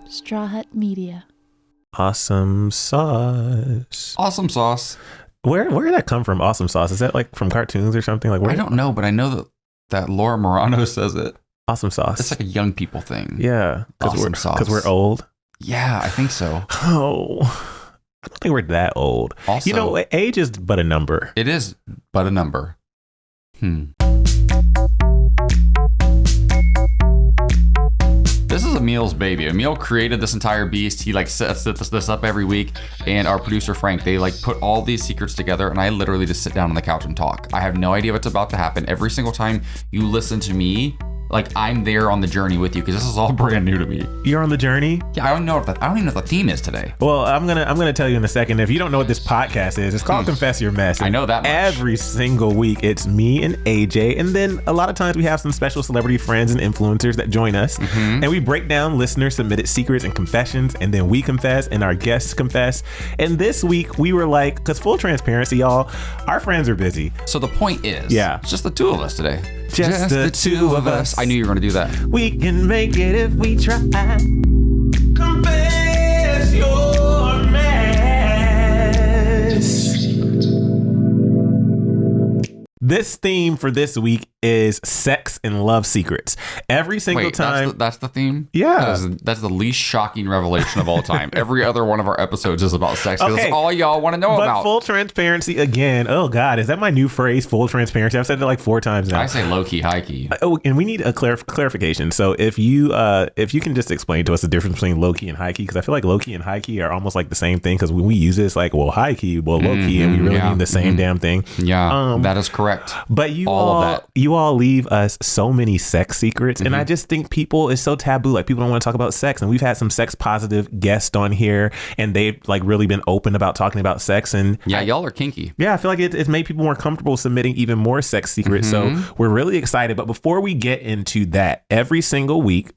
Straw Hut Media. Awesome sauce. Awesome sauce. Where did that come from? Awesome sauce. Is that like from cartoons or something? Like, I don't know, but I know that Laura Morano says it. Awesome sauce. It's like a young people thing. Yeah, Awesome sauce. Because we're old. Yeah, I think so. Oh, I don't think we're that old. Also, you know, age is but a number. It is but a number. This is Emile's baby. Emile created this entire beast. He like sets this up every week, and our producer Frank, they like put all these secrets together, and I literally just sit down on the couch and talk. I have no idea what's about to happen. Every single time you listen to me, like I'm there on the journey with you, because this is all brand new to me. You're on the journey? Yeah, I don't even know what the theme is today. Well, I'm gonna tell you in a second. If you don't know what this podcast is, it's called Confess Your Mess. I know that much. Every single week, it's me and AJ, and then a lot of times we have some special celebrity friends and influencers that join us, and we break down listener submitted secrets and confessions, and then we confess, and our guests confess. And this week we were like, because full transparency, y'all, our friends are busy. So the point is, it's just the two of us today. Just the two of us. I knew you were going to do that. We can make it if we try. Confess your mess. This theme for this week is sex and love secrets. Every single time. That's the theme? Yeah. That's the least shocking revelation of all time. Every other one of our episodes is about sex. Okay. That's all y'all want to know about. Full transparency again. Oh God, is that my new phrase? Full transparency. I've said it like 4 times now. I say low key, high key. Oh, and we need a clarification. So if you can just explain to us the difference between low key and high key, because I feel like low key and high key are almost like the same thing. Because when we use this, like, well, high key, well, low key, and we really mean the same damn thing. Yeah, that is correct. But you all leave us so many sex secrets, and I just think people is so taboo. Like, people don't want to talk about sex, and we've had some sex positive guests on here, and they've like really been open about talking about sex. And y'all are kinky. Yeah, I feel like it's made people more comfortable submitting even more sex secrets. So we're really excited. But before we get into that, every single week,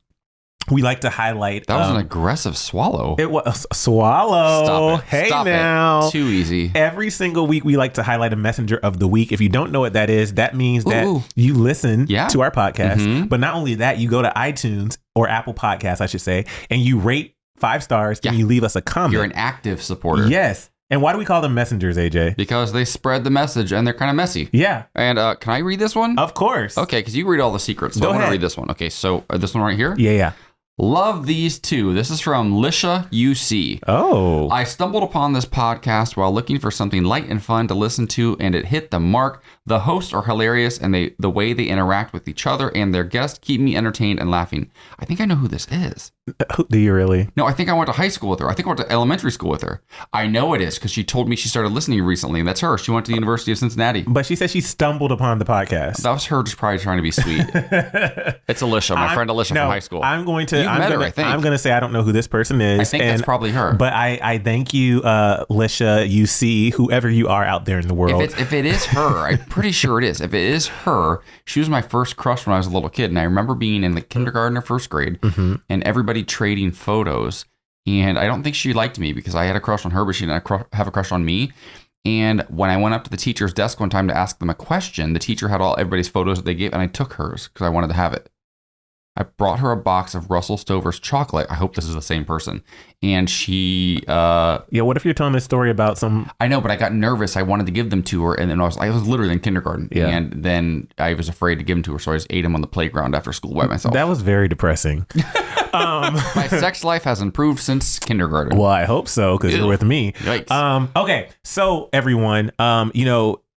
we like to highlight. That was an aggressive swallow. It was a swallow. Stop it. Hey, Stop now. It. Too easy. Every single week, we like to highlight a messenger of the week. If you don't know what that is, that means that you listen to our podcast. But not only that, you go to iTunes or Apple Podcasts, I should say, and you rate 5 stars and you leave us a comment. You're an active supporter. Yes. And why do we call them messengers, AJ? Because they spread the message and they're kind of messy. Yeah. And can I read this one? Of course. Okay, because you read all the secrets. So I want to read this one. Okay, so this one right here? Yeah. Love these two. This is from Lisha UC. Oh. I stumbled upon this podcast while looking for something light and fun to listen to, and it hit the mark. The hosts are hilarious, and the way they interact with each other and their guests keep me entertained and laughing. I think I know who this is. Do you really? No, I think I went to high school with her. I think I went to elementary school with her. I know it is because she told me she started listening recently, and that's her. She went to the University of Cincinnati. But she said she stumbled upon the podcast. That was her just probably trying to be sweet. It's Alicia, my friend Alicia from high school. I'm going to. I think. I'm going to say I don't know who this person is. I think that's probably her. But I thank you, Lisha, UC, whoever you are out there in the world. If it is her, I'm pretty sure it is. If it is her, she was my first crush when I was a little kid. And I remember being in the kindergarten or first grade and everybody trading photos. And I don't think she liked me because I had a crush on her, but she didn't have a crush on me. And when I went up to the teacher's desk one time to ask them a question, the teacher had everybody's photos that they gave, and I took hers because I wanted to have it. I brought her a box of Russell Stover's chocolate. I hope this is the same person. And she... yeah, what if you're telling this story about some... I know, but I got nervous. I wanted to give them to her. And then I was literally in kindergarten. Yeah. And then I was afraid to give them to her. So I just ate them on the playground after school by myself. That was very depressing. My sex life has improved since kindergarten. Well, I hope so, because you're with me. Yikes. Okay, so everyone,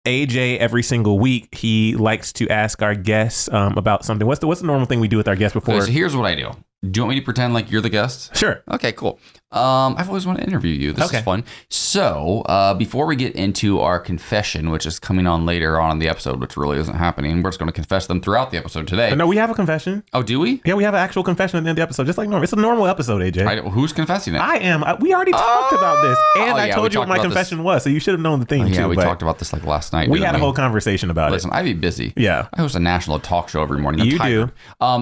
AJ, every single week, he likes to ask our guests about something. What's the normal thing we do with our guests before? So here's what I do. Do you want me to pretend like you're the guest? Sure. Okay, cool. I've always wanted to interview you. This is fun. So before we get into our confession, which is coming on later on in the episode, which really isn't happening, we're just going to confess them throughout the episode today. No, we have a confession. Oh, do we? Yeah, we have an actual confession at the end of the episode, just like normal. It's a normal episode, AJ. Who's confessing it? I am. We already talked about this, and I told you what my confession was, so you should have known the thing too. Yeah, we talked about this like last night. We had a whole conversation about it. Listen, I'd be busy. Yeah. I host a national talk show every morning. You do.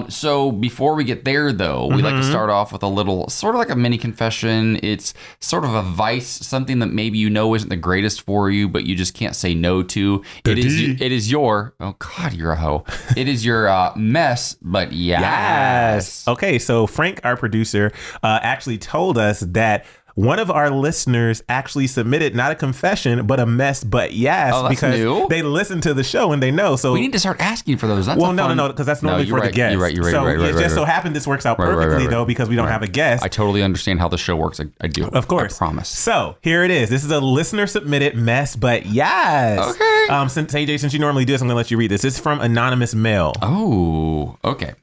So before we get there, though, we like to start off with a little, sort of like a mini confession addiction. It's sort of a vice, something that maybe you know isn't the greatest for you, but you just can't say no to. It is your, oh God, you're a hoe. It is your mess, but yes. Okay, so Frank, our producer, actually told us that one of our listeners actually submitted not a confession, but a mess, but yes, because they listen to the show and they know. So we need to start asking for those. That's no, because that's normally for the guest. You're right. It just so happened this works out perfectly though, because we don't have a guest. I totally understand how the show works. I do. Of course. I promise. So here it is. This is a listener submitted mess, but yes. Okay. Since you normally do this, I'm going to let you read this. This is from Anonymous Mail. Oh, okay.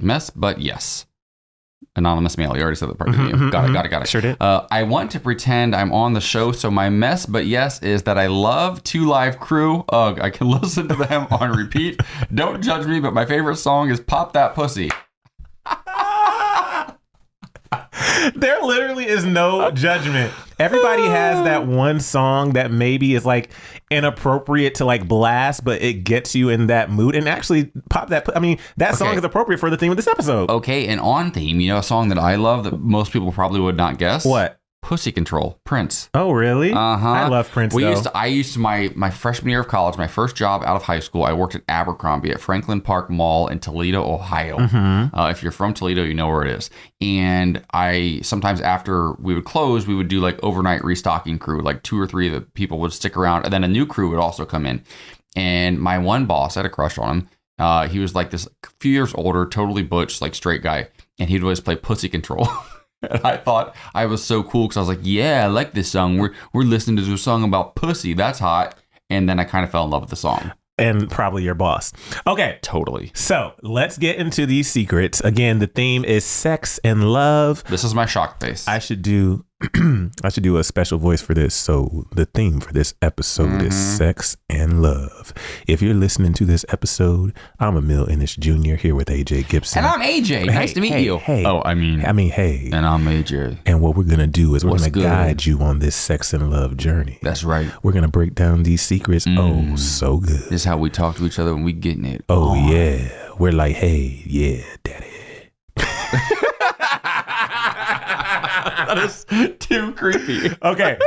Mess, but yes. Anonymous Mail. You already said that part. Got it. Sure did. I want to pretend I'm on the show, so my mess, but yes, is that I love Two Live Crew. Ugh, I can listen to them on repeat. Don't judge me, but my favorite song is Pop That Pussy. There literally is no judgment. Everybody has that one song that maybe is like inappropriate to like blast, but it gets you in that mood. And actually, that song is appropriate for the theme of this episode. Okay, and on theme, a song that I love that most people probably would not guess. What? Pussy Control, Prince. Oh, really? I love Prince, I used to, my freshman year of college, my first job out of high school, I worked at Abercrombie at Franklin Park Mall in Toledo, Ohio. If you're from Toledo, you know where it is. And sometimes after we would close, we would do like overnight restocking crew, like 2 or 3 of the people would stick around, and then a new crew would also come in. And my one boss, I had a crush on him. He was like this few years older, totally butch, like straight guy. And he'd always play Pussy Control. And I thought I was so cool because I was like, yeah, I like this song. We're listening to a song about pussy. That's hot. And then I kind of fell in love with the song. And probably your boss. Okay. Totally. So let's get into these secrets. Again, the theme is sex and love. This is my shock face. I should do a special voice for this. So the theme for this episode is sex and love. If you're listening to this episode, I'm Emile Ennis Jr. here with AJ Gibson. And I'm AJ. Nice to meet you. Hey. Oh, I mean, hey. And I'm AJ. And what we're going to do is we're going to guide you on this sex and love journey. That's right. We're going to break down these secrets. Oh, so good. This is how we talk to each other when we getting it. Oh, yeah. We're like, hey, yeah, daddy. That is too creepy. Okay.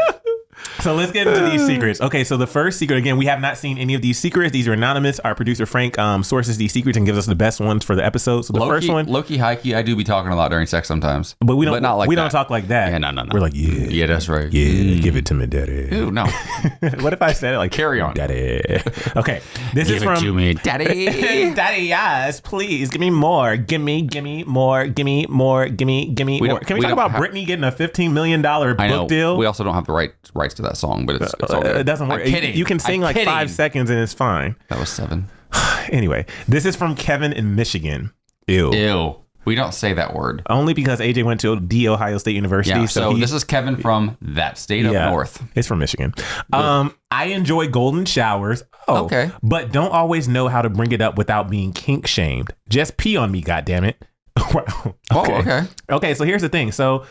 So let's get into these secrets. Okay, so the first secret, again, we have not seen any of these secrets. These are anonymous. Our producer, Frank, sources these secrets and gives us the best ones for the episode. So the first one... Low-key, high-key, I do be talking a lot during sex sometimes. But we don't talk like that. Yeah, no. We're like, yeah. Yeah, that's right. Yeah, give it to me, daddy. Ew, no. What if I said it like... Carry on. Daddy. Okay, this is from... Give it to me, daddy. Daddy, yes, please. Give me more. Give me more. Give me more. Give me more. Can we talk about Britney getting a $15 million book deal? We also don't have the rights to that song, but it's all good. It doesn't work. I'm kidding. You can sing like 5 seconds and it's fine. That was 7. Anyway, this is from Kevin in Michigan. Ew. We don't say that word. Only because AJ went to the Ohio State University. Yeah, so this is Kevin from that state up north. It's from Michigan. I enjoy golden showers. Oh, okay. But don't always know how to bring it up without being kink shamed. Just pee on me, goddammit. Okay. Oh, okay. Okay, so here's the thing. So...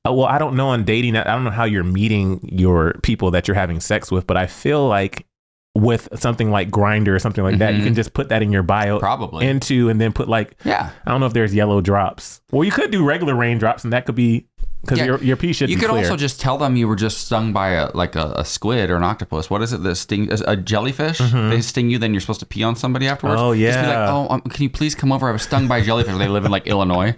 well, I don't know on dating. I don't know how you're meeting your people that you're having sex with, but I feel like with something like Grindr or something like that, you can just put that in your bio. Probably. And then put like, I don't know if there's yellow drops. Well, you could do regular raindrops and that could be... because your pee should be clear. You could also just tell them you were just stung by a squid or an octopus. What is it that stings? A jellyfish? They sting you, then you're supposed to pee on somebody afterwards? Oh, yeah. Just be like, can you please come over? I was stung by a jellyfish. They live in like Illinois.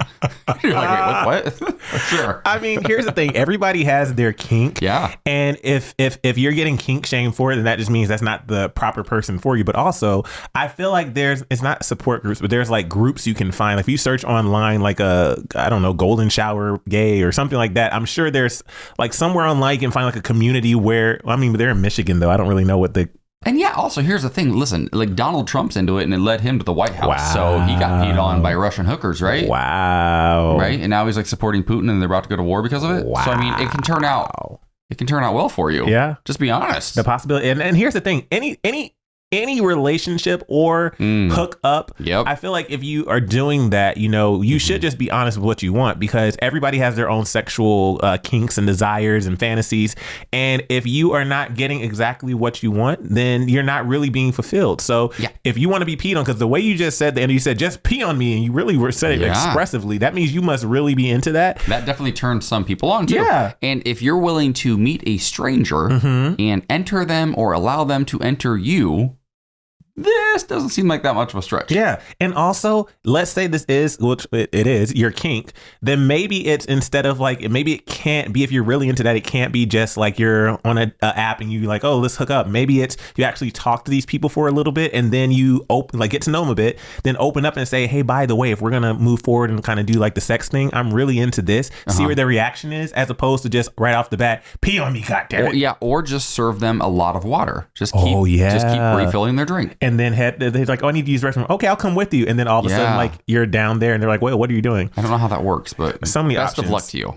You're like, wait, what? Sure. I mean, here's the thing. Everybody has their kink. Yeah. And if you're getting kink shamed for it, then that just means that's not the proper person for you. But also, I feel like it's not support groups, but there's like groups you can find. Like if you search online, like golden shower gay or something like that, I'm sure there's like somewhere online you can find like a community where, they're in Michigan though. I don't really know what the... And yeah, also here's the thing. Listen, like Donald Trump's into it and it led him to the White House. Wow. So he got peed on by Russian hookers, right? Wow. Right? And now he's like supporting Putin and they're about to go to war because of it. Wow. So I mean, it can turn out well for you. Yeah. Just be honest. The possibility. And here's the thing. any relationship or hook up. Yep. I feel like if you are doing that, you know, you should just be honest with what you want, because everybody has their own sexual kinks and desires and fantasies. And if you are not getting exactly what you want, then you're not really being fulfilled. So if you want to be peed on, because the way you just said, and you said just pee on me, and you really were said it expressively, that means you must really be into that. That definitely turns some people on too. Yeah. And if you're willing to meet a stranger and enter them or allow them to enter you, this doesn't seem like that much of a stretch. Yeah. And also, let's say this is, which it is, your kink, then maybe it's, instead of like, maybe it can't be, if you're really into that, it can't be just like you're on a app and you like, oh, let's hook up. Maybe it's you actually talk to these people for a little bit, and then you open, like, get to know them a bit, then open up and say, hey, by the way, if we're going to move forward and kind of do like the sex thing, I'm really into this. See where their reaction is, as opposed to just right off the bat, pee on me, goddammit. Or just serve them a lot of water. Just keep refilling their drink. And then they're like, oh, I need to use the restroom. Okay, I'll come with you. And then all of a sudden, like, you're down there and they're like, wait, what are you doing? I don't know how that works, but so many best options. of luck to you.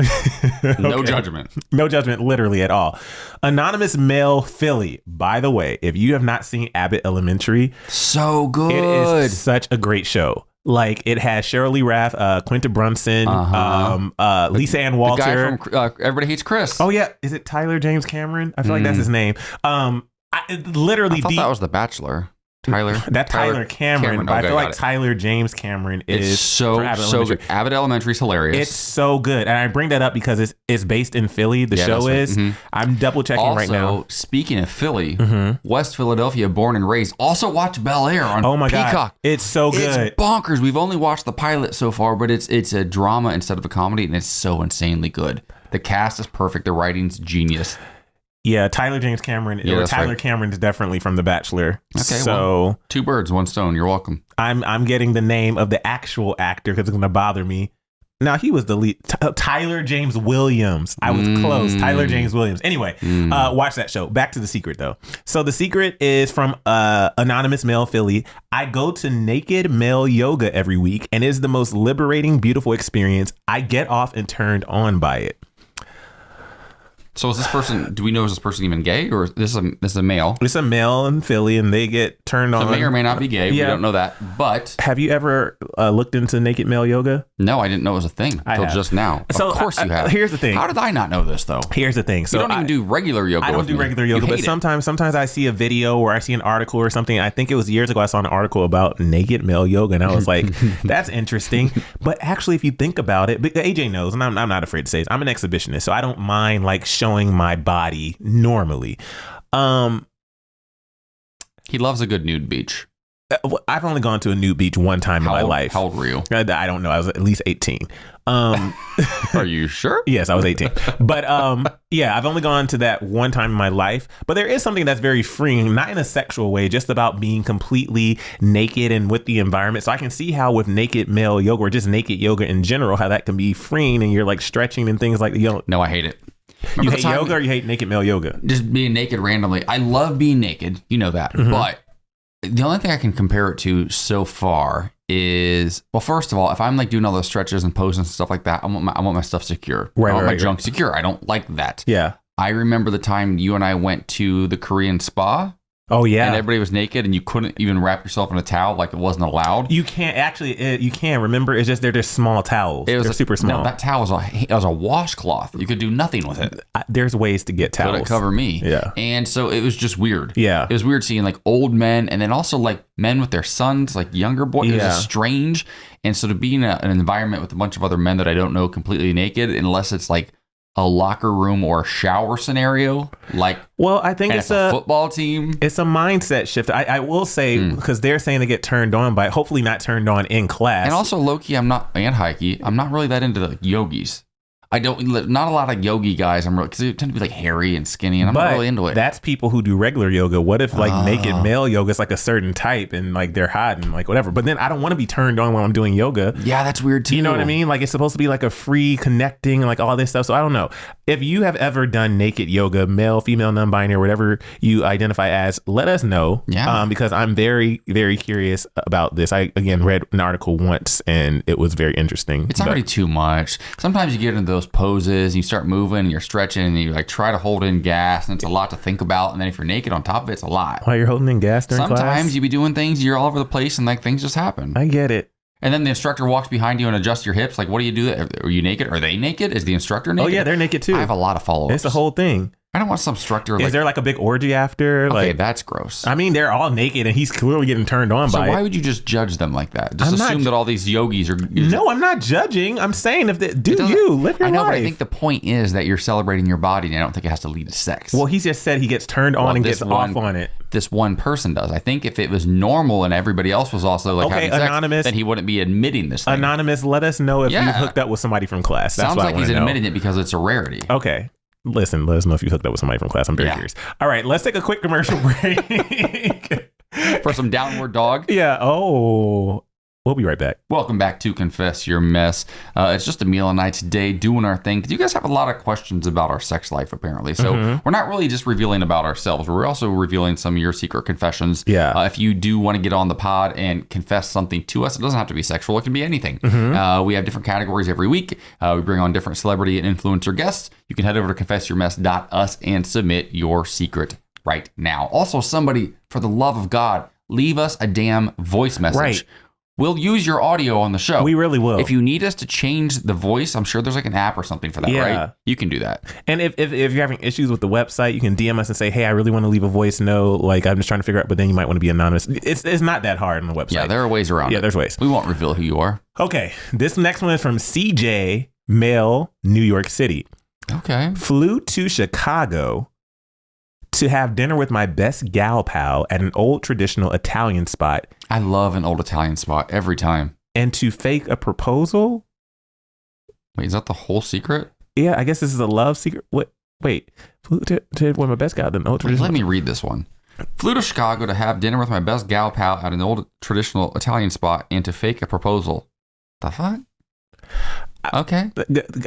No judgment. No judgment, literally at all. Anonymous Male Philly. By the way, if you have not seen Abbott Elementary, so good. It is such a great show. Like, it has Cheryl Lee Rath, Quinta Brunson, Lisa Ann Walter. The guy from Everybody Hates Chris. Oh, yeah. Is it Tyler James Cameron? I feel like that's his name. I thought that was The Bachelor. Tyler Cameron. But I feel like Tyler James Cameron is so good. Abbott Elementary is hilarious. It's so good. And I bring that up because it's based in Philly. The show is. I'm double checking right now. Also, speaking of Philly, West Philadelphia, born and raised. Also watch Bel Air on Peacock. God. It's so good. It's bonkers. We've only watched the pilot so far, but it's a drama instead of a comedy, and it's so insanely good. The cast is perfect. The writing's genius. Yeah, Tyler James Cameron, or Tyler Cameron is definitely from The Bachelor. Okay, so well, 2 birds, 1 stone. You're welcome. I'm getting the name of the actual actor because it's going to bother me. Now, he was the lead. Tyler James Williams. I was close. Tyler James Williams. Anyway, watch that show. Back to The Secret, though. So The Secret is from Anonymous Male Philly. I go to naked male yoga every week, and it is the most liberating, beautiful experience. I get off and turned on by it. So is this person, do we know, is this person even gay, or is this a male? It's a male in Philly, and they get turned on. So may or may not be gay. Yeah. We don't know that. But have you ever looked into naked male yoga? No, I didn't know it was a thing until just now. So of course you have. Here's the thing. How did I not know this, though? Here's the thing. So you don't even do regular yoga. I don't do regular yoga, but sometimes I see a video or I see an article or something. I think it was years ago I saw an article about naked male yoga, and I was like, that's interesting. But actually, if you think about it, AJ knows, and I'm not afraid to say this, I'm an exhibitionist, so I don't mind like showing my body normally. He loves a good nude beach. I've only gone to a nude beach one time in my life. How old were you? I don't know. I was at least 18. Are you sure? Yes, I was 18. But yeah, I've only gone to that one time in my life. But there is something that's very freeing, not in a sexual way, just about being completely naked and with the environment. So I can see how with naked male yoga, or just naked yoga in general, how that can be freeing, and you're like stretching and things like that. No, I hate it. You hate yoga, or you hate naked male yoga? Just being naked randomly. I love being naked. You know that. But the only thing I can compare it to so far is, well, first of all, if I'm like doing all those stretches and poses and stuff like that, I want my stuff secure. I want my junk secure. I don't like that. Yeah. I remember the time you and I went to the Korean spa. Oh, yeah. And everybody was naked, and you couldn't even wrap yourself in a towel, like it wasn't allowed. You can't actually. You can. Remember, it's just they're just small towels. They're super small. No, that towel was a washcloth. You could do nothing with it. There's ways to get towels. Couldn't cover me. Yeah. And so it was just weird. Yeah. It was weird seeing like old men, and then also like men with their sons, like younger boys. It was just strange. And so to be in an environment with a bunch of other men that I don't know completely naked, unless it's like a locker room or a shower scenario, like, well, I think it's a football team. It's a mindset shift. I will say, because they're saying they get turned on by, hopefully not turned on in class. And also, low-key, and high-key, I'm not really that into the yogis. I don't, not a lot of yogi guys. I'm really, because they tend to be like hairy and skinny, and I'm not really into it. That's people who do regular yoga. What if like naked male yoga is like a certain type, and like they're hot and like whatever? But then I don't want to be turned on when I'm doing yoga. Yeah, that's weird too. You know what I mean? Like it's supposed to be like a free connecting and like all this stuff. So I don't know. If you have ever done naked yoga, male, female, non-binary, whatever you identify as, let us know. Yeah. Because I'm very, very curious about this. I again read an article once and it was very interesting. It's already too much. Sometimes you get into those poses, you start moving and you're stretching and you like try to hold in gas and it's a lot to think about. And then if you're naked on top of it, it's a lot. While you're holding in gas during class? Sometimes you be doing things, you're all over the place and like things just happen. I get it. And then the instructor walks behind you and adjusts your hips. Like, what do you do? Are you naked? Are they naked? Is the instructor naked? Oh, yeah, they're naked too. I have a lot of follow-ups. It's the whole thing. I don't want some instructor. Is there like a big orgy after? Okay, like, that's gross. I mean, they're all naked and he's clearly getting turned on by it. So why would you just judge them like that? Just assume that all these yogis are... No, I'm not judging. I'm saying live your life. I know, but I think the point is that you're celebrating your body and I don't think it has to lead to sex. Well, he just said he gets turned on and gets off on it. This one person does. I think if it was normal and everybody else was also like having sex, Anonymous, then he wouldn't be admitting this thing. Anonymous, let us know if you've hooked up with somebody from class. That's Sounds like he's admitting it because it's a rarity. Okay. Listen, let us know if you hooked up with somebody from class. I'm very curious. All right, let's take a quick commercial break. For some downward dog? Yeah. Oh. We'll be right back. Welcome back to Confess Your Mess. It's just Emile and I today doing our thing. You guys have a lot of questions about our sex life, apparently. So we're not really just revealing about ourselves. We're also revealing some of your secret confessions. Yeah. If you do want to get on the pod and confess something to us, it doesn't have to be sexual. It can be anything. We have different categories every week. We bring on different celebrity and influencer guests. You can head over to confessyourmess.us and submit your secret right now. Also, somebody, for the love of God, leave us a damn voice message. Right. We'll use your audio on the show. We really will. If you need us to change the voice, I'm sure there's like an app or something for that, right? You can do that. And if you're having issues with the website, you can DM us and say, hey, I really want to leave a voice note. Like, I'm just trying to figure out, but then you might want to be anonymous. It's not that hard on the website. Yeah, there are ways around it. Yeah, there's ways. We won't reveal who you are. Okay. This next one is from CJ, male, New York City. Okay. Flew to Chicago to have dinner with my best gal pal at an old traditional Italian spot. I love an old Italian spot every time. And to fake a proposal? Wait, is that the whole secret? Yeah, I guess this is a love secret. Wait. Flew to with my best gal at an old traditional... Let me read this one. Flew to Chicago to have dinner with my best gal pal at an old traditional Italian spot and to fake a proposal. The fuck? Okay.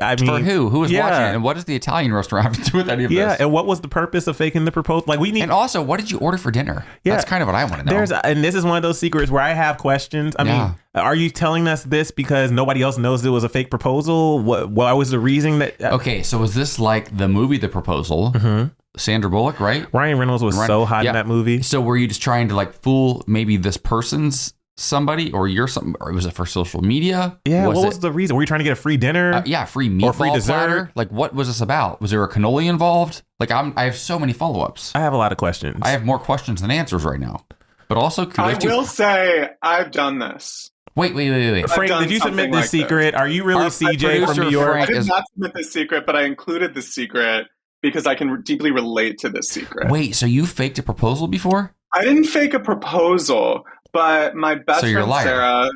I mean, for who? Who is watching it? And what does the Italian restaurant have to do with any of this? Yeah, and what was the purpose of faking the proposal? Like, we need. And also, what did you order for dinner? Yeah, that's kind of what I want to know. And this is one of those secrets where I have questions. I mean, are you telling us this because nobody else knows it was a fake proposal? What was the reason that? Okay, so was this like the movie The Proposal? Sandra Bullock, right? Ryan Reynolds was so hot in that movie. So were you just trying to like fool maybe this person's somebody or you're something, or was it for social media? Yeah, what was the reason? Were you trying to get a free dinner? Free meatball or free dessert platter? Like, what was this about? Was there a cannoli involved? Like, I have so many follow-ups. I have a lot of questions. I have more questions than answers right now. But also, I will say I've done this. Wait. Frank, did you submit this secret? Are you really CJ from New York? I did not submit this secret, but I included the secret because I can deeply relate to this secret. Wait, so you faked a proposal before? I didn't fake a proposal. But my best friend Sarah,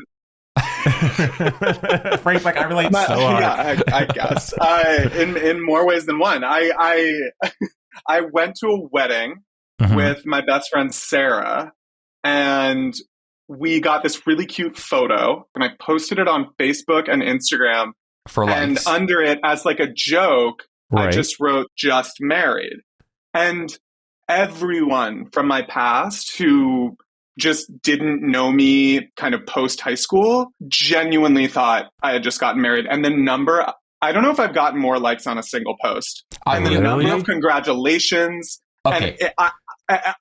Frank's like, I relate so hard. Yeah, I guess in more ways than one. I went to a wedding with my best friend Sarah, and we got this really cute photo, and I posted it on Facebook and Instagram for likes. And under it, as like a joke, I just wrote "just married," and everyone from my past who just didn't know me kind of post high school genuinely thought I had just gotten married. And I don't know if I've gotten more likes on a single post. And the number of congratulations. Okay.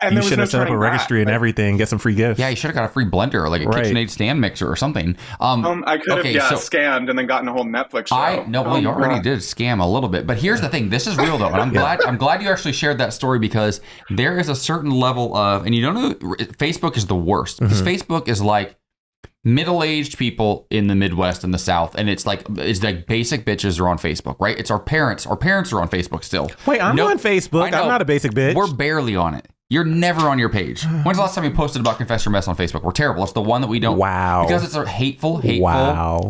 And you should have set up a registry and everything, get some free gifts. Yeah, you should have got a free blender or like a KitchenAid stand mixer or something. I could have scammed and then gotten a whole Netflix show. You already did scam a little bit. But here's the thing. This is real though. And I'm glad you actually shared that story because there is a certain level of, and you don't know, Facebook is the worst. Because Facebook is like middle-aged people in the Midwest and the South, and it's like basic bitches are on Facebook, right? It's our parents. Our parents are on Facebook still. Wait, I'm on Facebook. I'm not a basic bitch. We're barely on it. You're never on your page. When's the last time you posted about Confess Your Mess on Facebook? We're terrible. It's the one that we don't. Wow. Because it's a hateful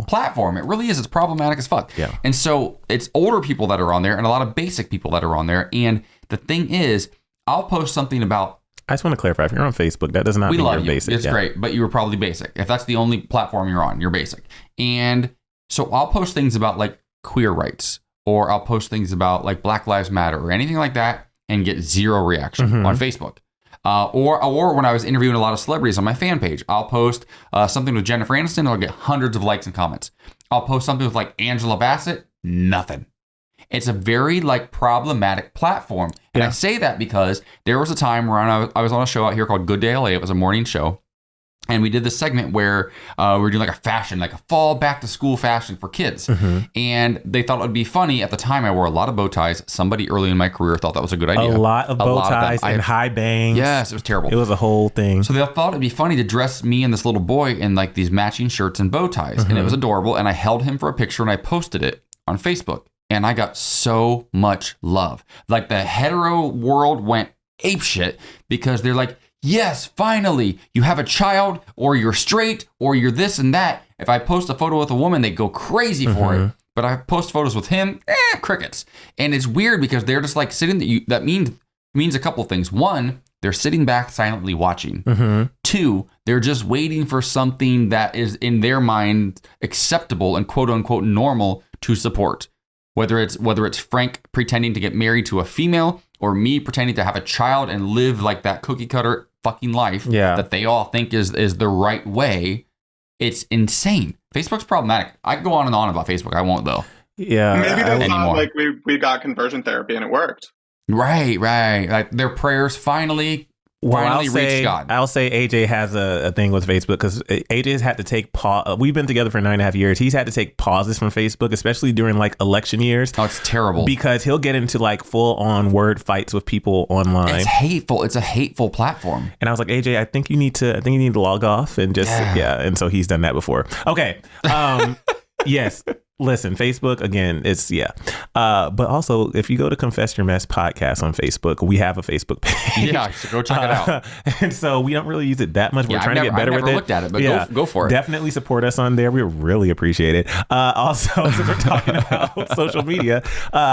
platform. It really is. It's problematic as fuck. Yeah. And so it's older people that are on there and a lot of basic people that are on there. And the thing is, I'll post something about. I just want to clarify. If you're on Facebook, that does not mean you're basic. It's great, but you were probably basic. If that's the only platform you're on, you're basic. And so I'll post things about like queer rights, or I'll post things about like Black Lives Matter or anything like that and get zero reaction on Facebook. Or when I was interviewing a lot of celebrities on my fan page, I'll post something with Jennifer Aniston and I'll get hundreds of likes and comments. I'll post something with like Angela Bassett, nothing. It's a very like problematic platform. And I say that because there was a time where I was on a show out here called Good Day LA. It was a morning show. And we did this segment where we were doing like a fashion, like a fall back to school fashion for kids. And they thought it would be funny. At the time, I wore a lot of bow ties. Somebody early in my career thought that was a good idea. A lot of bow ties and high bangs. Yes, it was terrible. It was a whole thing. So they thought it'd be funny to dress me and this little boy in like these matching shirts and bow ties. And it was adorable. And I held him for a picture and I posted it on Facebook. And I got so much love. Like the hetero world went apeshit because they're like, yes, finally, you have a child, or you're straight, or you're this and that. If I post a photo with a woman, they go crazy for it. But I post photos with him, crickets. And it's weird because they're just like sitting, that means a couple things. One, they're sitting back silently watching. Two, they're just waiting for something that is in their mind acceptable and quote unquote normal to support. Whether it's Frank pretending to get married to a female or me pretending to have a child and live like that cookie cutter fucking life that they all think is the right way. It's insane. Facebook's problematic. I can go on and on about Facebook. I won't though. Yeah. Maybe they thought like we got conversion therapy and it worked. Right. Like their prayers finally reached God. I'll say AJ has a thing with Facebook because AJ's had to take pause. We've been together for 9.5 years. He's had to take pauses from Facebook, especially during like election years. Oh, it's terrible. Because he'll get into like full on word fights with people online. It's hateful. It's a hateful platform. And I was like, AJ, I think you need to log off and just And so he's done that before. Okay. Yes. Listen, Facebook, again, it's, but also, if you go to Confess Your Mess podcast on Facebook, we have a Facebook page. Yeah, so go check it out. And so we don't really use it that much. We're trying to get better with it. I've never looked at it, but go for it. Definitely support us on there. We really appreciate it. Also, since we're talking about social media,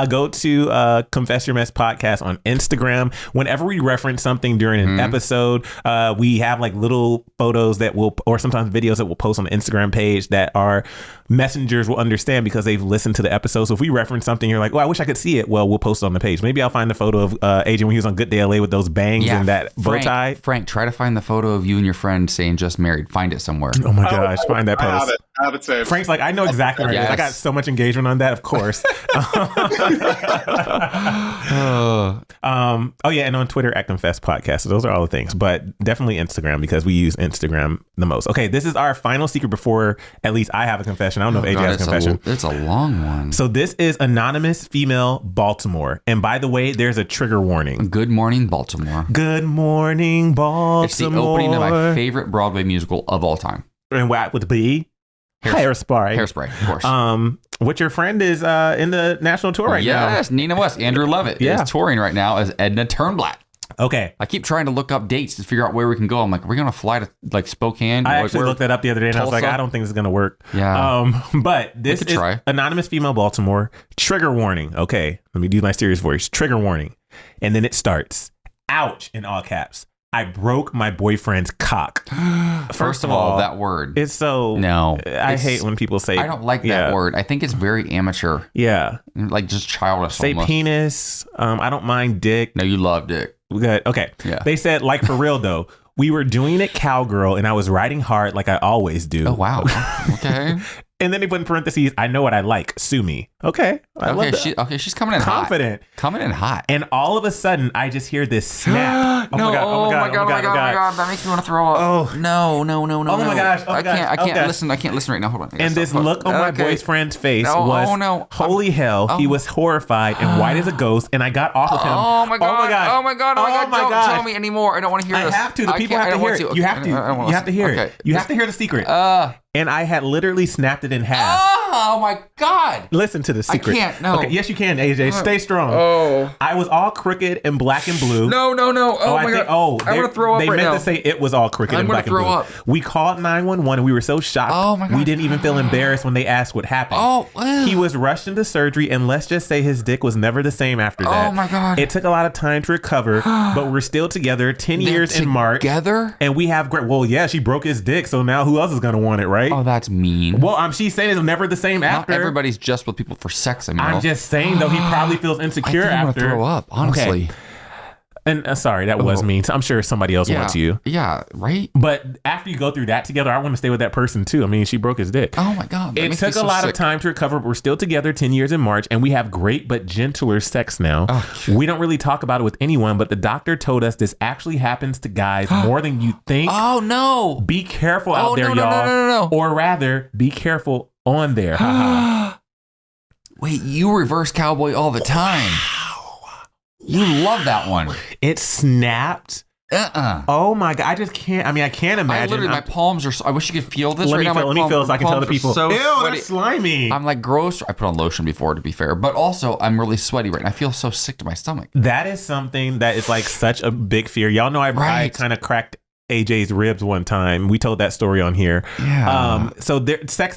go to Confess Your Mess podcast on Instagram. Whenever we reference something during an episode, we have like little photos or sometimes videos that we'll post on the Instagram page that our messengers will understand because they've listened to the episode. So if we reference something, you're like, oh, I wish I could see it. Well, we'll post it on the page. Maybe I'll find a photo of AJ when he was on Good Day LA with those bangs and that bow tie. Frank, try to find the photo of you and your friend saying just married. Find it somewhere. Oh my gosh, find that post. I have it saved. Frank's like, I know exactly where it is. I got so much engagement on that, of course. And on Twitter at Confess Podcast. So those are all the things, but definitely Instagram because we use Instagram the most. Okay, this is our final secret before at least I have a confession. I don't know if AJ has a confession. It's a long one. So this is anonymous female Baltimore. And by the way, there's a trigger warning. Good morning, Baltimore. Good morning, Baltimore. It's the opening of my favorite Broadway musical of all time. And what would be? Hairspray. Hairspray, of course. Which your friend is in the national tour right now. Yes, Nina West. Andrew Lovett is touring right now as Edna Turnblatt. Okay. I keep trying to look up dates to figure out where we can go. I'm like, are we going to fly to like Spokane? I actually looked that up the other day and Tulsa? I was like, I don't think this is going to work. Yeah. But this is anonymous female Baltimore. Trigger warning. Okay. Let me do my serious voice. Trigger warning. And then it starts. Ouch in all caps. I broke my boyfriend's cock. First of all, that word. It's so... No. I hate when people say... I don't like that word. I think it's very amateur. Yeah. Like just childish. Say almost. Penis. I don't mind dick. No, you love dick. Good. Okay. Yeah. They said, like, for real, though. We were doing it cowgirl, and I was riding hard like I always do. Oh, wow. Okay. And then they put in parentheses, I know what I like. Sue me. Okay. She's coming in confident. Hot. Coming in hot. And all of a sudden, I just hear this snap. Oh my God. That makes me want to throw up. Oh. No. Oh my gosh. I can't listen. I can't listen right now. Hold on. And this look on my boyfriend's face was, holy hell. He was horrified and white as a ghost. And I got off of him. Oh my God. Don't tell me anymore. I don't want to hear this. I have to. The people have to hear it. You have to. You have to hear it. You have to hear the secret. And I had literally snapped it in half. Oh my God. Listen to the secret. I can't. No. Okay, yes, you can, AJ. Stay strong. Oh. I was all crooked and black and blue. No. Oh my God. I want to throw up right now. They meant to say it was all crooked and black and blue. Up. We called 911 and we were so shocked. Oh my God. We didn't even feel embarrassed when they asked what happened. Oh. He was rushed into surgery and let's just say his dick was never the same after that. Oh my God. It took a lot of time to recover, but we're still together 10 years in March. Together? And we have great. Well, yeah, she broke his dick, so now who else is going to want it, right? Oh, that's mean. Well, she's saying it's never the same after. Not everybody's just with people for sex, Emile. I'm just saying, though, he probably feels insecure after. I want to throw up, honestly. Okay. And sorry, that was mean. I'm sure somebody else wants you. Yeah, right? But after you go through that together, I want to stay with that person too. I mean, she broke his dick. Oh my God. It took a lot of time to recover, but we're still together 10 years in March, and we have great but gentler sex now. We don't really talk about it with anyone, but the doctor told us this actually happens to guys more than you think. Oh no. Be careful out there, y'all. No. Or rather, be careful on there. Wait, you reverse cowboy all the time. You love that one. It snapped. Oh my God. I just can't. I mean, I can't imagine. My palms are. I wish you could feel this let right me now. Let me feel so I can tell the people. So ew, sweaty. that's slimy. I'm like gross. I put on lotion before, to be fair. But also, I'm really sweaty right now. I feel so sick to my stomach. That is something that is like such a big fear. Y'all know I kind of cracked AJ's ribs one time. We told that story on here. Yeah. So sex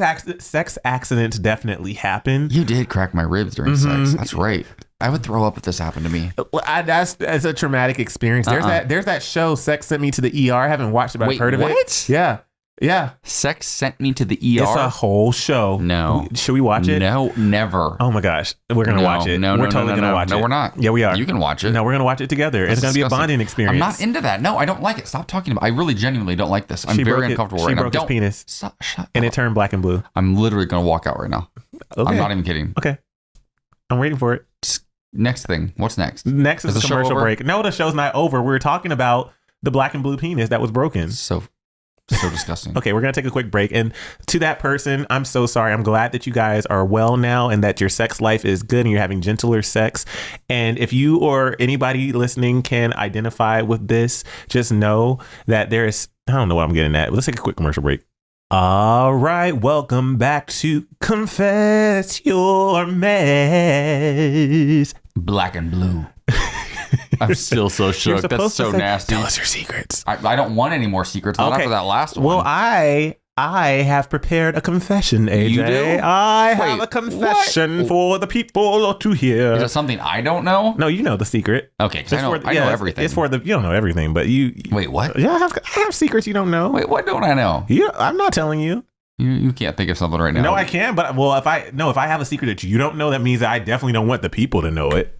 accidents definitely happen. You did crack my ribs during sex. That's right. I would throw up if this happened to me. That's a traumatic experience. There's that show, Sex Sent Me to the ER. I haven't watched it, but I've heard of it. What? Yeah. Sex Sent Me to the ER? It's a whole show. No. Should we watch it? No, never. Oh my gosh. We're going to watch it. We're totally going to watch it. No, we're not. Yeah, we are. You can watch it. No, we're going to watch it together. It's going to be a bonding experience. I'm not into that. No, I don't like it. Stop talking about it. I really genuinely don't like this. I'm very uncomfortable right now. She broke his penis. Shut and up. it turned black and blue. I'm literally going to walk out right now. Okay. I'm not even kidding. Okay. I'm waiting for it. Next thing. What's next? Next is a commercial break. No, the show's not over. We're talking about the black and blue penis that was broken. So disgusting. Okay, we're going to take a quick break. And to that person, I'm so sorry. I'm glad that you guys are well now and that your sex life is good and you're having gentler sex. And if you or anybody listening can identify with this, just know that there is, I don't know what I'm getting at. Let's take a quick commercial break. All right, welcome back to Confess Your Mess. Black and blue. I'm still so shook. That's so nasty. Tell us your secrets. I don't want any more secrets. Not after that last one. Well, I have prepared a confession, AJ. You do? I have a confession for the people to hear. Is it something I don't know? No, you know the secret. Okay, because I know everything. It's for the, you don't know everything, but you. Wait, what? Yeah, I have secrets you don't know. Wait, what don't I know? I'm not telling you. You can't think of something right now. No, I can, but if I have a secret that you don't know, that means that I definitely don't want the people to know it.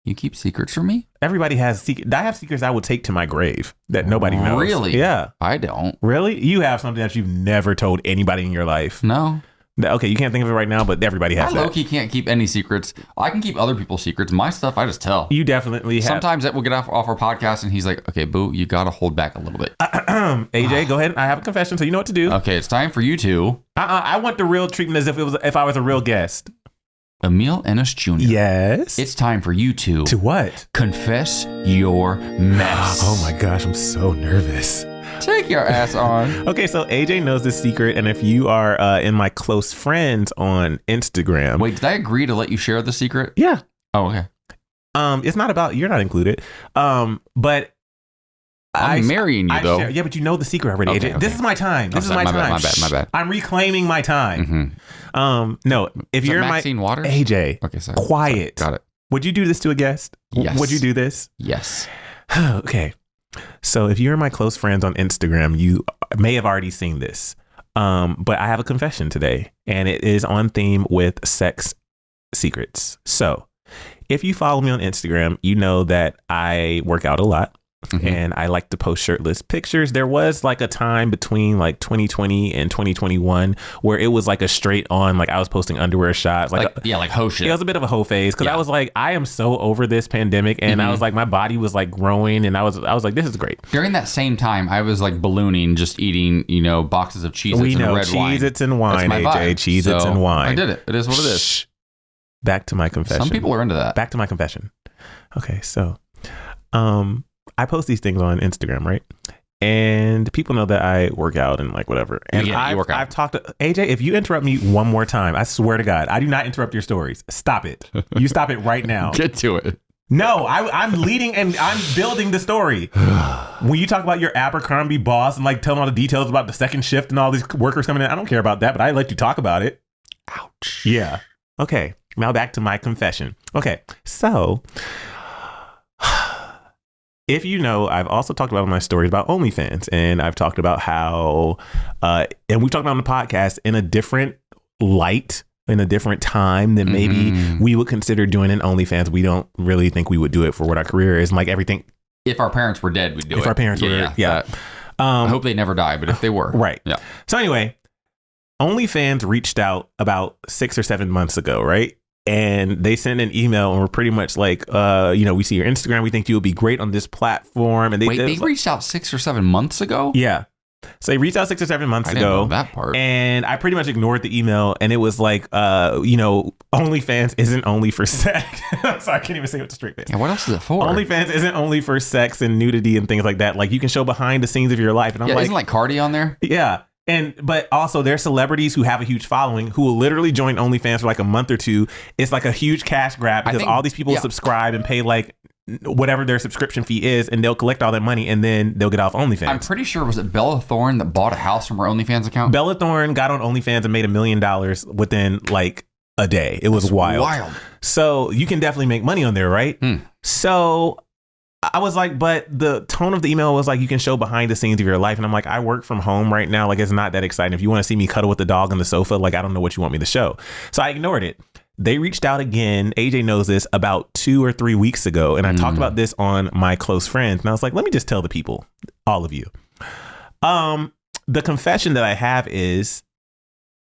You keep secrets from me? Everybody has secrets. I have secrets I will take to my grave that nobody knows. Really? Yeah. I don't. Really? You have something that you've never told anybody in your life? No. Okay, you can't think of it right now, but everybody has that. I low-key can't keep any secrets. I can keep other people's secrets. My stuff, I just tell. You definitely have. Sometimes we'll get off our podcast and he's like, okay, boo, you got to hold back a little bit. AJ, go ahead. I have a confession, so you know what to do. Okay, it's time for you to. I want the real treatment as if I was a real guest. Emile Ennis Jr. Yes. It's time for you to. To what? Confess your mess. Oh my gosh, I'm so nervous. Take your ass on. Okay, so AJ knows this secret, and if you are in my close friends on Instagram. Wait, did I agree to let you share the secret? Yeah. Oh, okay. It's not about, you're not included. But I'm marrying you, though. Yeah, but you know the secret already, AJ. Okay. This is my time. This is my time. My bad. I'm reclaiming my time. Mm-hmm. No, if you're in Maxine Waters? AJ, okay, sorry. Quiet. Sorry. Got it. Would you do this to a guest? Yes. Would you do this? Yes. Okay. So if you're my close friends on Instagram, you may have already seen this. But I have a confession today, and it is on theme with sex secrets. So if you follow me on Instagram, you know that I work out a lot. Mm-hmm. And I like to post shirtless pictures. There was like a time between like 2020 and 2021 where it was like a straight on, like I was posting underwear shots. Like hoe shit. It was a bit of a hoe phase because I was like, I am so over this pandemic. And I was like, my body was like growing. And I was like, this is great. During that same time, I was like ballooning, just eating, boxes of Cheez-Its and red wine. Cheez-Its and wine, AJ. Cheez-Its and wine. I did it. It is what it is. Back to my confession. Some people are into that. Back to my confession. Okay, so I post these things on Instagram, right? And people know that I work out and like whatever. And I've talked to AJ, if you interrupt me one more time, I swear to God, I do not interrupt your stories. Stop it. You stop it right now. Get to it. No, I'm leading and I'm building the story. When you talk about your Abercrombie boss and like telling all the details about the second shift and all these workers coming in, I don't care about that, but I let you talk about it. Ouch. Yeah. Okay. Now back to my confession. Okay. So if you know, I've also talked about my stories about OnlyFans, and I've talked about how, and we've talked about on the podcast in a different light in a different time, then maybe we would consider doing an OnlyFans. We don't really think we would do it for what our career is. Like everything. If our parents were dead, we'd do it. If our parents were, I hope they never die, but if they were. Right. Yeah. So anyway, OnlyFans reached out about 6 or 7 months ago, right? And they sent an email and were pretty much like, we see your Instagram. We think you would be great on this platform. And they reached out 6 or 7 months ago? Yeah. So they reached out 6 or 7 months ago. I didn't know that part. And I pretty much ignored the email. And it was like, OnlyFans isn't only for sex. So I can't even say it with a straight face. Yeah, what else is it for? OnlyFans isn't only for sex and nudity and things like that. Like you can show behind the scenes of your life. And I'm isn't like Cardi on there? Yeah. But also there's celebrities who have a huge following who will literally join OnlyFans for like a month or two. It's like a huge cash grab because all these people subscribe and pay like whatever their subscription fee is, and they'll collect all that money and then they'll get off OnlyFans. I'm pretty sure, was it Bella Thorne that bought a house from her OnlyFans account? Bella Thorne got on OnlyFans and made $1 million within like a day. It was wild. So you can definitely make money on there, right? So I was like, but the tone of the email was like, you can show behind the scenes of your life. And I'm like, I work from home right now. Like, it's not that exciting. If you want to see me cuddle with the dog on the sofa, like, I don't know what you want me to show. So I ignored it. They reached out again. AJ knows this, about 2 or 3 weeks ago. And I talked about this on My Close Friends. And I was like, let me just tell the people, all of you. The confession that I have is,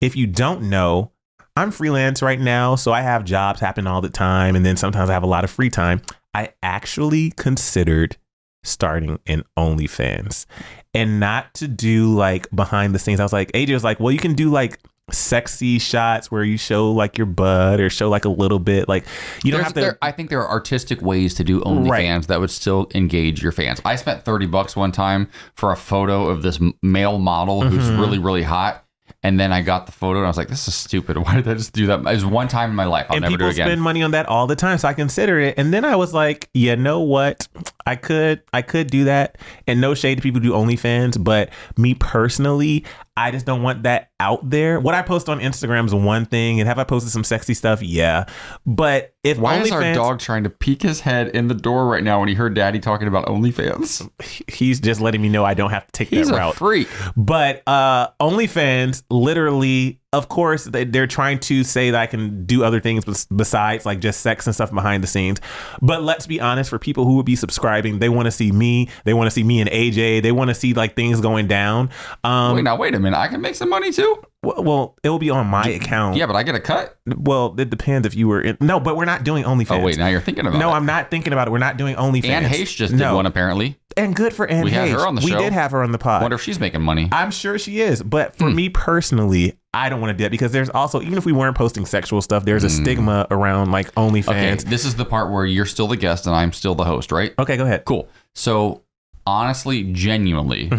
if you don't know, I'm freelance right now. So I have jobs happen all the time. And then sometimes I have a lot of free time. I actually considered starting an OnlyFans, and not to do like behind the scenes. I was like, AJ was like, well, you can do like sexy shots where you show like your butt or show like a little bit. Like you don't have to. I think there are artistic ways to do OnlyFans that would still engage your fans. I spent $30 one time for a photo of this male model who's really, really hot. And then I got the photo and I was like, this is stupid. Why did I just do that? It was one time in my life. I'll never do it again. People spend money on that all the time. So I considered it. And then I was like, you know what? I could do that. And no shade to people who do OnlyFans. But me personally, I just don't want that out there. What I post on Instagram is one thing. And have I posted some sexy stuff? Yeah. But if Why is our dog trying to peek his head in the door right now when he heard Daddy talking about OnlyFans? He's just letting me know I don't have to take that route. He's a freak. But OnlyFans, literally, of course, they're trying to say that I can do other things besides like just sex and stuff behind the scenes. But let's be honest, for people who would be subscribing, they want to see me. They want to see me and AJ. They want to see like things going down. Wait a minute. I can make some money too? Well, it will be on my account. Yeah, but I get a cut? Well, it depends if you were in. No, but we're not doing OnlyFans. Oh, wait, now you're thinking about it. No, I'm not thinking about it. We're not doing OnlyFans. Anne Heche just did one, apparently. And good for Anne Heche. We had her on the show. We did have her on the pod. I wonder if she's making money. I'm sure she is. But for me personally, I don't want to do it because there's also, even if we weren't posting sexual stuff, there's a stigma around like OnlyFans. Okay, this is the part where you're still the guest and I'm still the host, right? Okay, go ahead. Cool. So honestly, genuinely,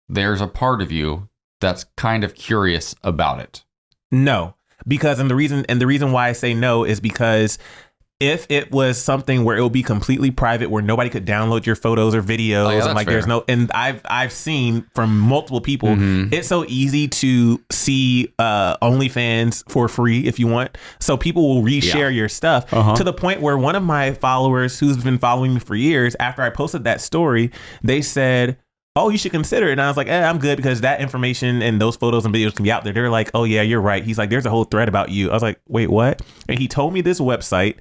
there's a part of you that's kind of curious about it. No, because the reason why I say no is because if it was something where it would be completely private, where nobody could download your photos or videos, and like fair. There's no, and I've seen from multiple people, it's so easy to see OnlyFans for free if you want. So people will reshare your stuff to the point where one of my followers who's been following me for years, after I posted that story, they said, oh, you should consider it. And I was like, I'm good because that information and those photos and videos can be out there. They're like, oh yeah, you're right. He's like, there's a whole thread about you. I was like, wait, what? And he told me this website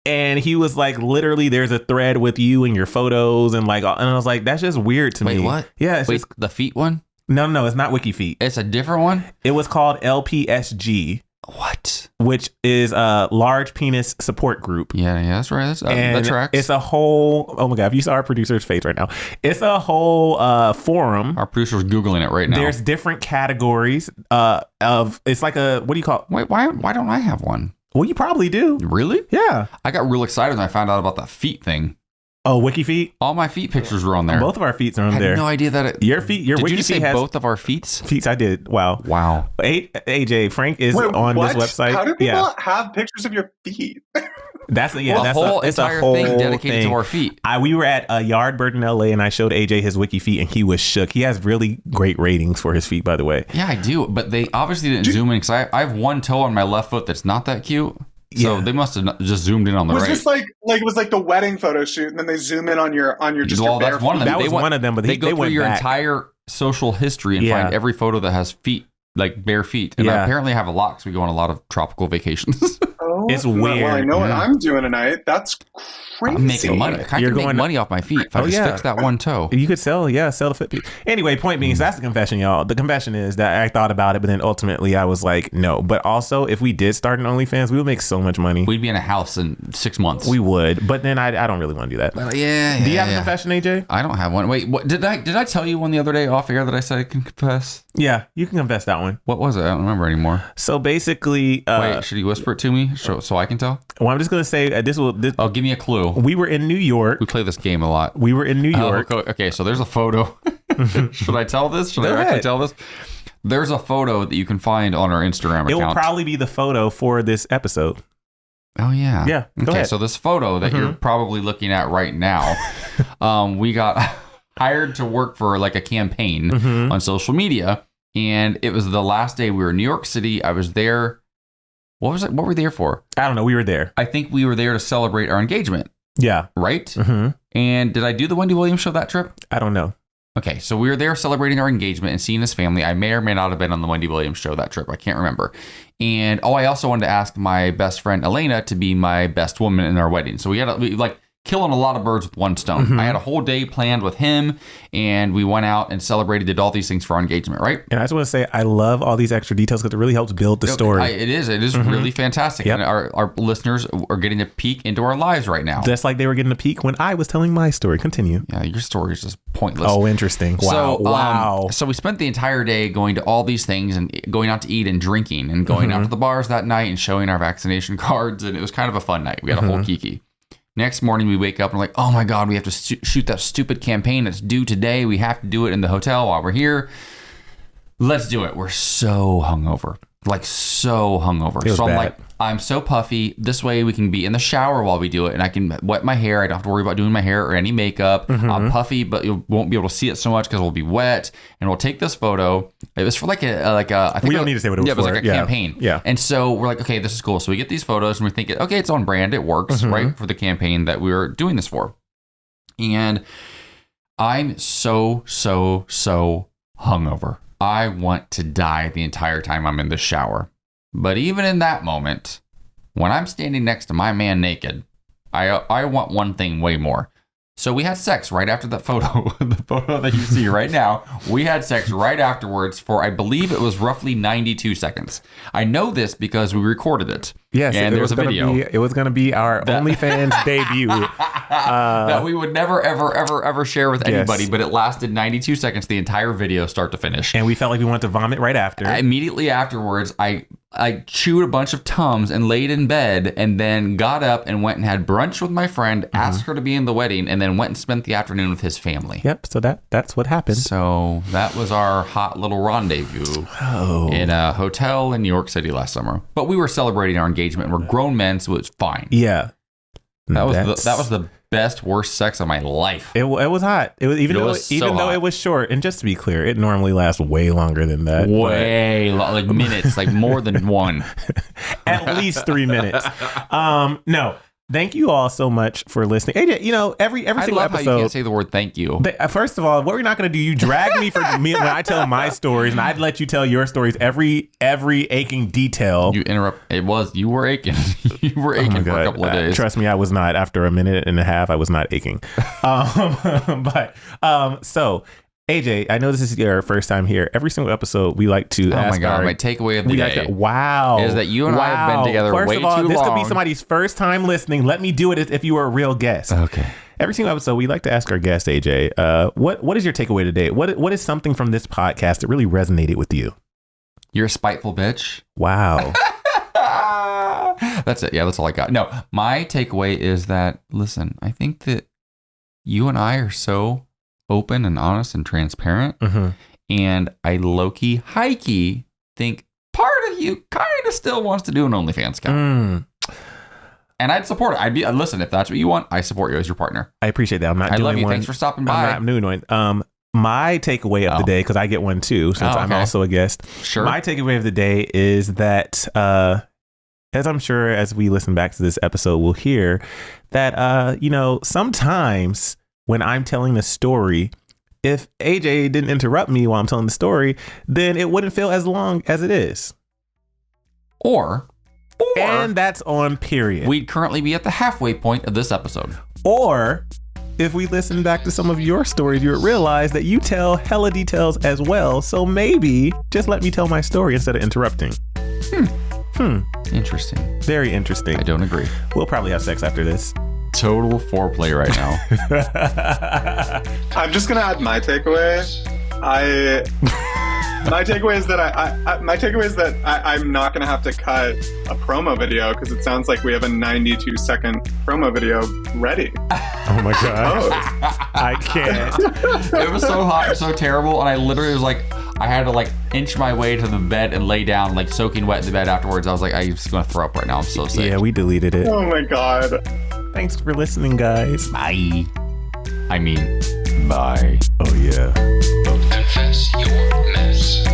and he was like, literally there's a thread with you and your photos and like, and I was like, that's just weird to me. Wait, what? Yeah. Wait, the feet one? No, it's not WikiFeet. It's a different one? It was called LPSG. What? Which is a large penis support group. Yeah, that's right. That tracks. It's a whole, oh my God, if you saw our producer's face right now, it's a whole forum. Our producer's Googling it right now. There's different categories of, it's like a, what do you call it? Wait, why don't I have one? Well, you probably do. Really? Yeah. I got real excited when I found out about the feet thing. Oh, WikiFeet? All my feet pictures were on there. Both of our feet are on there. I had no idea that your feet, your did WikiFeet you just say has both of our feet? Feet, I did. Wow. AJ, Frank is on this website. How do people have pictures of your feet? That's a whole entire thing dedicated to our feet. We were at a Yardbird in LA and I showed AJ his WikiFeet and he was shook. He has really great ratings for his feet, by the way. Yeah, I do. But they obviously didn't zoom in because I have one toe on my left foot that's not that cute. So they must have just zoomed in on the right. It was just like it was like the wedding photo shoot, and then they zoom in on your just your bare that's one of them. That was one of them, but they go through your back. entire social history and find every photo that has feet like bare feet. And I apparently have a lot because we go on a lot of tropical vacations. Oh, it's weird. Well, I know what I'm doing tonight. That's crazy. I'm making money. I can make money off my feet if I just fix that one toe. You could sell the foot. Anyway, point being, so that's the confession, y'all. The confession is that I thought about it, but then ultimately I was like, no. But also, if we did start an OnlyFans, we would make so much money. We'd be in a house in 6 months. We would, but then I don't really want to do that. Do you have a confession, AJ? I don't have one. Wait, what did I tell you one the other day off air that I said I can confess? Yeah, you can confess that one. What was it? I don't remember anymore. So basically, wait, should you whisper it to me so I can tell? Well, I'm just gonna say this. Oh, give me a clue. We were in New York. We play this game a lot. We were in New York. Okay, so there's a photo. Should I tell this? Should I actually tell this? There's a photo that you can find on our Instagram account. It will probably be the photo for this episode. Oh, yeah. Yeah. Go ahead. So this photo that you're probably looking at right now, we got hired to work for like a campaign on social media. And it was the last day we were in New York City. I was there. What was it? What were we there for? I don't know. We were there. I think we were there to celebrate our engagement. Yeah. Right? Mm-hmm. And did I do the Wendy Williams show that trip? I don't know. Okay, so we were there celebrating our engagement and seeing his family. I may or may not have been on the Wendy Williams show that trip. I can't remember. And I also wanted to ask my best friend Elena to be my best woman in our wedding. So we had killing a lot of birds with one stone. I had a whole day planned with him, and we went out and celebrated, did all these things for our engagement, right? And I just want to say, I love all these extra details because it really helps build the story. It is really fantastic. Yep. And our listeners are getting a peek into our lives right now. Just like they were getting a peek when I was telling my story. Continue. Yeah, your story is just pointless. Oh, interesting. Wow. So we spent the entire day going to all these things and going out to eat and drinking and going out to the bars that night and showing our vaccination cards. And it was kind of a fun night. We had a whole kiki. Next morning, we wake up and we're like, oh my God, we have to shoot that stupid campaign that's due today. We have to do it in the hotel while we're here. Let's do it. We're so hungover. So I'm like, I'm so puffy. This way we can be in the shower while we do it and I can wet my hair. I don't have to worry about doing my hair or any makeup. I'm puffy, but you won't be able to see it so much because we'll be wet. And we'll take this photo. It was for I think we don't need to say what it was for. Yeah, it was like a campaign. Yeah. And so we're like, okay, this is cool. So we get these photos and we're thinking, okay, it's on brand. It works, right? For the campaign that we were doing this for. And I'm so hungover. I want to die the entire time I'm in the shower. But even in that moment, when I'm standing next to my man naked, I want one thing way more. So we had sex right after that photo, the photo that you see right now. We had sex right afterwards for, I believe it was roughly 92 seconds. I know this because we recorded it. Yes, and there's a video. It was going to be our OnlyFans debut. That we would never, ever share with anybody, but it lasted 92 seconds, the entire video, start to finish. And we felt like we wanted to vomit right after. Immediately afterwards, I chewed a bunch of Tums and laid in bed and then got up and went and had brunch with my friend, asked her to be in the wedding, and then went and spent the afternoon with his family. Yep, so that's what happened. So that was our hot little rendezvous in a hotel in New York City last summer. But we were celebrating our engagement. We're grown men, so it was fine. Yeah. That was the best, worst sex of my life. It was hot. It was even though it was short. And just to be clear, it normally lasts way longer than that. Like minutes, like more than one. At least 3 minutes. No. Thank you all so much for listening. AJ, every single episode. I love how you can't say the word thank you. First of all, what we're not going to do, you drag me when I tell my stories, and I'd let you tell your stories, every aching detail. You interrupt. You were aching. You were aching for a couple of days. Trust me, I was not. After a minute and a half, I was not aching. So AJ, I know this is your first time here. Every single episode, we like to ask my takeaway of the day is that you and I have been together way too long. First of all, this could be somebody's first time listening. Let me do it as if you were a real guest. Okay. Every single episode, we like to ask our guest, AJ, what is your takeaway today? What is something from this podcast that really resonated with you? You're a spiteful bitch. Wow. That's it. Yeah, that's all I got. No, my takeaway is that, listen, I think that you and I are so open and honest and transparent. And I low-key, high-key think part of you kind of still wants to do an OnlyFans account. And I'd support it. Listen, if that's what you want, I support you as your partner. I appreciate that. I love you. Thanks for stopping by. I'm not doing one. My takeaway of the day, because I get one too, since I'm also a guest. Sure. My takeaway of the day is that, as I'm sure as we listen back to this episode, we'll hear that, sometimes when I'm telling a story, if AJ didn't interrupt me while I'm telling the story, then it wouldn't feel as long as it is. Or and that's on period. We'd currently be at the halfway point of this episode. Or if we listen back to some of your stories, you would realize that you tell hella details as well. So maybe just let me tell my story instead of interrupting. Interesting. Very interesting. I don't agree. We'll probably have sex after this. Total foreplay right now. I'm just gonna add my takeaway. My takeaway is that I'm not gonna have to cut a promo video because it sounds like we have a 92-second promo video ready. Oh my god! I can't. It was so hot and so terrible, and I literally was like, I had to like inch my way to the bed and lay down, like soaking wet in the bed afterwards. I was like, I'm just gonna throw up right now. I'm so sick. Yeah, we deleted it. Oh my god. Thanks for listening, guys. Bye. I mean, bye. Oh yeah. Confess your mess.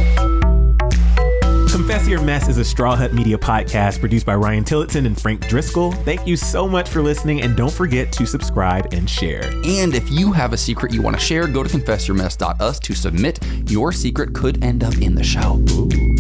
Confess Your Mess is a Straw Hut Media podcast produced by Ryan Tillotson and Frank Driscoll. Thank you so much for listening, and don't forget to subscribe and share. And if you have a secret you want to share, go to confessyourmess.us to submit. Your secret could end up in the show. Ooh.